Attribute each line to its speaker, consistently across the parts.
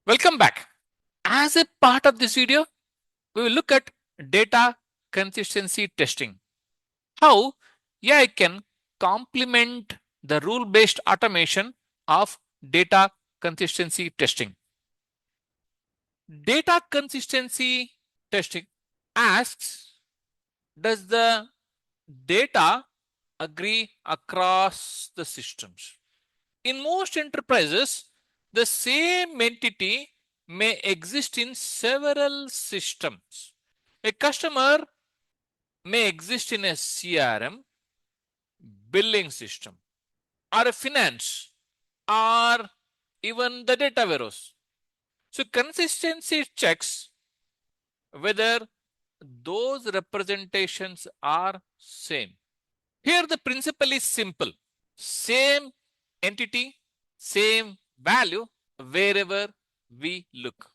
Speaker 1: Welcome back. As a part of this video, we will look at data consistency testing. How AI can complement the rule-based automation of data consistency testing. Data consistency testing asks, does the data agree across the systems? In most enterprises, the same entity may exist in several systems. A customer may exist in a CRM, billing system, or a finance, or even the data warehouse. So consistency checks whether those representations are same. Here the principle is simple. Same entity, same value wherever we look.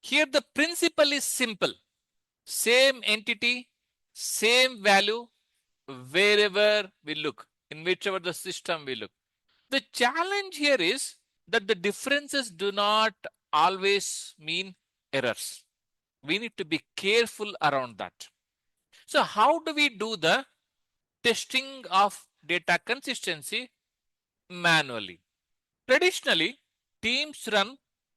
Speaker 1: Here the principle is simple. Same entity, same value wherever we look, in whichever the system we look. The challenge here is that the differences do not always mean errors. We need to be careful around that. So how do we do the testing of data consistency manually? Traditionally, teams run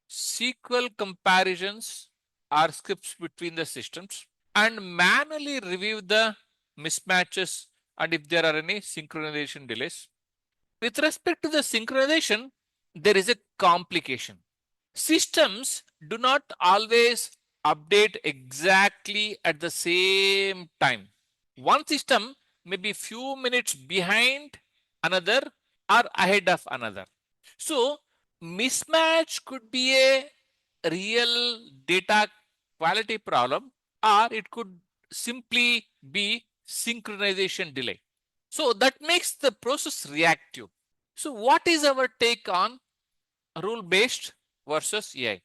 Speaker 1: SQL comparisons or scripts between the systems and manually review the mismatches and if there are any synchronization delays. With respect to the synchronization, there is a complication. Systems do not always update exactly at the same time. One system may be few minutes behind another or ahead of another. So mismatch could be a real data quality problem, or it could simply be synchronization delay. So that makes the process reactive. So what is our take on rule-based versus AI?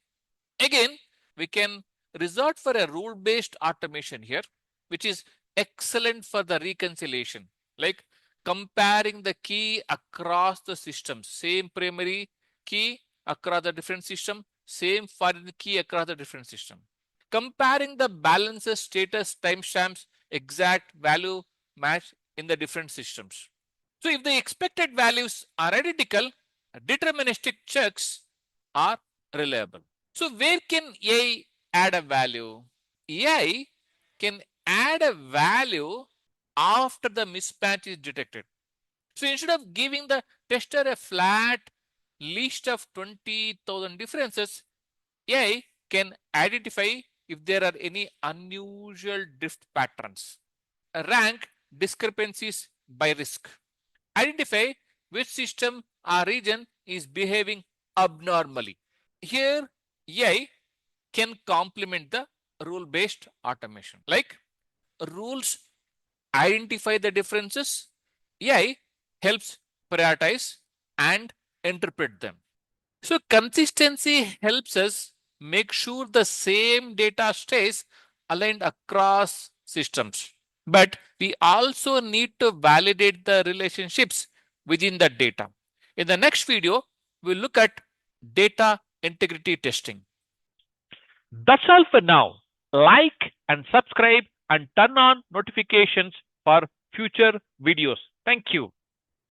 Speaker 1: Again, we can resort for a rule-based automation here, which is excellent for the reconciliation, like comparing the key across the systems, same primary key across the different system, same foreign key across the different system. Comparing the balances, status, timestamps, exact value match in the different systems. So if the expected values are identical, deterministic checks are reliable. So where can AI add a value? AI can add a value after the mismatch is detected. So instead of giving the tester a flat list of 20,000 differences, AI can identify if there are any unusual drift patterns, rank discrepancies by risk, identify which system or region is behaving abnormally. Here, AI can complement the rule-based automation. Like rules identify the differences, AI helps prioritize and interpret them. So consistency helps us make sure the same data stays aligned across systems. But we also need to validate the relationships within the data. In the next video, we'll look at data integrity testing.
Speaker 2: That's all for now. Like and subscribe and turn on notifications for future videos. Thank you.